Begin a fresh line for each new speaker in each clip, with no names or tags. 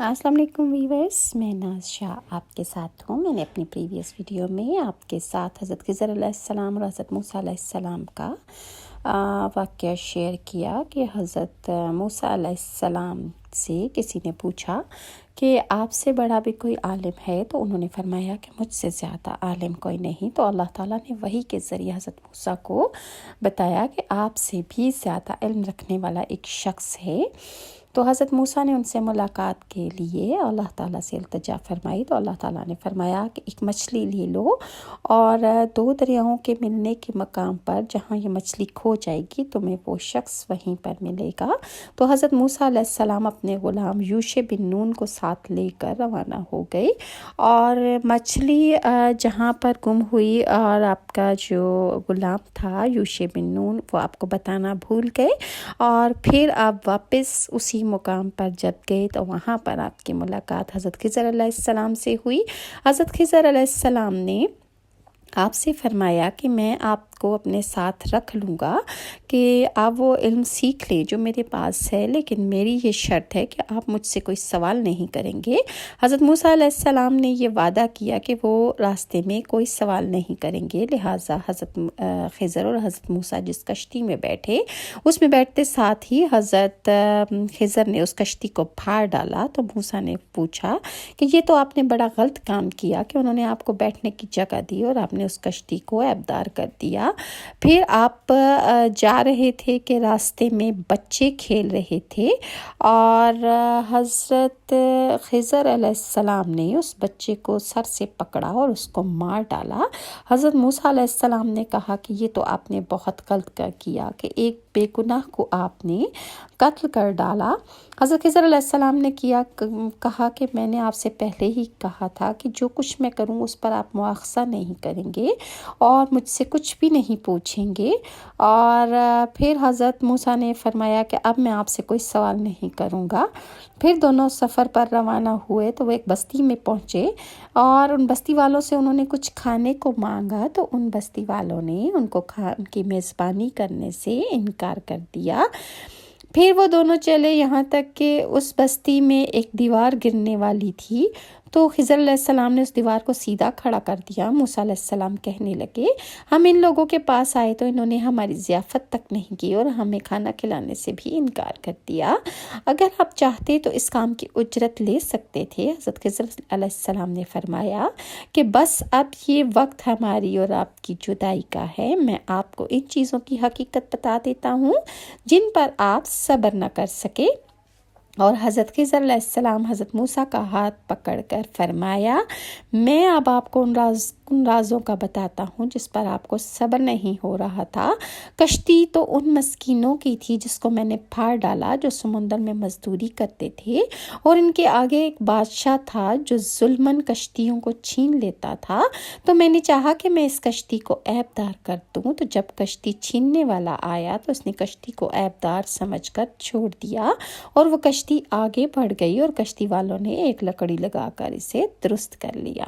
السلام علیکم ویورس، میں ناز شاہ آپ کے ساتھ ہوں۔ میں نے اپنی پریویس ویڈیو میں آپ کے ساتھ حضرت خضر علیہ السلام اور حضرت موسیٰ علیہ السلام کا واقعہ شیئر کیا کہ حضرت موسیٰ علیہ السلام سے کسی نے پوچھا کہ آپ سے بڑا بھی کوئی عالم ہے، تو انہوں نے فرمایا کہ مجھ سے زیادہ عالم کوئی نہیں۔ تو اللہ تعالیٰ نے وحی کے ذریعے حضرت موسیٰ کو بتایا کہ آپ سے بھی زیادہ علم رکھنے والا ایک شخص ہے۔ تو حضرت موسیٰ نے ان سے ملاقات کے لیے اللہ تعالیٰ سے التجا فرمائی، تو اللہ تعالیٰ نے فرمایا کہ ایک مچھلی لے لو اور دو دریاؤں کے ملنے کے مقام پر جہاں یہ مچھلی کھو جائے گی تمہیں وہ شخص وہیں پر ملے گا۔ تو حضرت موسیٰ علیہ السلام اپنے غلام یوشع بن نون کو ساتھ لے کر روانہ ہو گئے اور مچھلی جہاں پر گم ہوئی اور آپ کا جو غلام تھا یوشع بن نون وہ آپ کو بتانا بھول گئے، اور پھر آپ واپس اسی مقام پر جب گئے تو وہاں پر آپ کی ملاقات حضرت خضر علیہ السلام سے ہوئی۔ حضرت خضر علیہ السلام نے آپ سے فرمایا کہ میں آپ کو اپنے ساتھ رکھ لوں گا کہ آپ وہ علم سیکھ لیں جو میرے پاس ہے، لیکن میری یہ شرط ہے کہ آپ مجھ سے کوئی سوال نہیں کریں گے۔ حضرت موسیٰ علیہ السلام نے یہ وعدہ کیا کہ وہ راستے میں کوئی سوال نہیں کریں گے، لہٰذا حضرت خضر اور حضرت موسیٰ جس کشتی میں بیٹھے اس میں بیٹھتے ساتھ ہی حضرت خضر نے اس کشتی کو پھاڑ ڈالا۔ تو موسیٰ نے پوچھا کہ یہ تو آپ نے بڑا غلط کام کیا کہ انہوں نے آپ کو بیٹھنے کی جگہ دی اور آپ نے اس کشتی کو عیبدار کر دیا۔ پھر آپ جا رہے تھے کہ راستے میں بچے کھیل رہے تھے اور حضرت خضر علیہ السلام نے اس بچے کو سر سے پکڑا اور اس کو مار ڈالا۔ حضرت موسیٰ علیہ السلام نے کہا کہ یہ تو آپ نے بہت غلط کیا کہ ایک بے گناہ کو آپ نے قتل کر ڈالا۔ حضرت خضر علیہ السلام نے کہا کہ میں نے آپ سے پہلے ہی کہا تھا کہ جو کچھ میں کروں اس پر آپ مواخذہ نہیں کریں گے اور مجھ سے کچھ بھی نہیں پوچھیں گے۔ اور پھر حضرت موسیٰ نے فرمایا کہ اب میں آپ سے کوئی سوال نہیں کروں گا۔ پھر دونوں سفر پر روانہ ہوئے تو وہ ایک بستی میں پہنچے اور ان بستی والوں سے انہوں نے کچھ کھانے کو مانگا، تو ان بستی والوں نے ان کو ان کی میزبانی کرنے سے انکار کر دیا۔ پھر وہ دونوں چلے یہاں تک کہ اس بستی میں ایک دیوار گرنے والی تھی، تو خضر علیہ السلام نے اس دیوار کو سیدھا کھڑا کر دیا۔ موسیٰ علیہ السلام کہنے لگے ہم ان لوگوں کے پاس آئے تو انہوں نے ہماری ضیافت تک نہیں کی اور ہمیں کھانا کھلانے سے بھی انکار کر دیا، اگر آپ چاہتے تو اس کام کی اجرت لے سکتے تھے۔ حضرت خضر علیہ السلام نے فرمایا کہ بس اب یہ وقت ہماری اور آپ کی جدائی کا ہے، میں آپ کو ان چیزوں کی حقیقت بتا دیتا ہوں جن پر آپ صبر نہ کر سکے۔ اور حضرت خضر علیہ السلام حضرت موسیٰ کا ہاتھ پکڑ کر فرمایا میں اب آپ کو ان رازوں کا بتاتا ہوں جس پر آپ کو صبر نہیں ہو رہا تھا۔ کشتی تو ان مسکینوں کی تھی جس کو میں نے پھاڑ ڈالا جو سمندر میں مزدوری کرتے تھے، اور ان کے آگے ایک بادشاہ تھا جو ظلماً کشتیوں کو چھین لیتا تھا، تو میں نے چاہا کہ میں اس کشتی کو عیبدار کر دوں، تو جب کشتی چھیننے والا آیا تو اس نے کشتی کو عیبدار سمجھ کر چھوڑ دیا اور وہ کشتی آگے بڑھ گئی، اور کشتی والوں نے ایک لکڑی لگا کر اسے درست کر لیا۔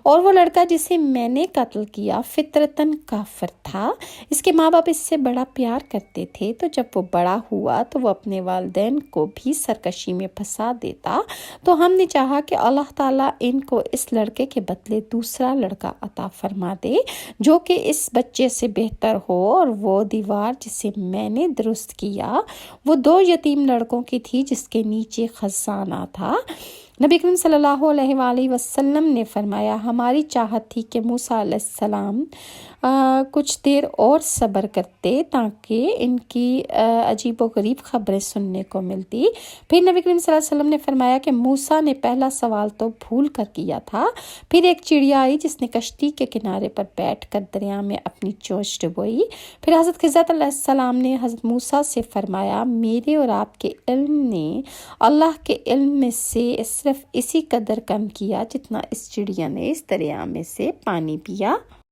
اور وہ لڑکا جسے میں نے قتل کیا فطرتاً کافر تھا، اس کے ماں باپ اس سے بڑا پیار کرتے تھے، تو جب وہ بڑا ہوا تو وہ اپنے والدین کو بھی سرکشی میں پھنسا دیتا، تو ہم نے چاہا کہ اللہ تعالیٰ ان کو اس لڑکے کے بدلے دوسرا لڑکا عطا فرما دے جو کہ اس بچے سے بہتر ہو، اور وہ دیوار جسے میں نے درست کیا وہ دو یتیم لڑکوں کی تھی جس کے نیچے خزانہ تھا۔ نبی کریم صلی اللہ علیہ وآلہ وسلم نے فرمایا ہماری چاہت تھی کہ موسیٰ علیہ السلام کچھ دیر اور صبر کرتے تاکہ ان کی عجیب و غریب خبریں سننے کو ملتی۔ پھر نبی کریم صلی اللہ علیہ وسلم نے فرمایا کہ موسیٰ نے پہلا سوال تو بھول کر کیا تھا۔ پھر ایک چڑیا آئی جس نے کشتی کے کنارے پر بیٹھ کر دریا میں اپنی چونچ ڈبوئی۔ پھر حضرت خضر علیہ السلام نے حضرت موسیٰ سے فرمایا میرے اور آپ کے علم نے اللہ کے علم میں سے صرف اسی قدر کم کیا جتنا اس چڑیا نے اس دریا میں سے پانی پیا۔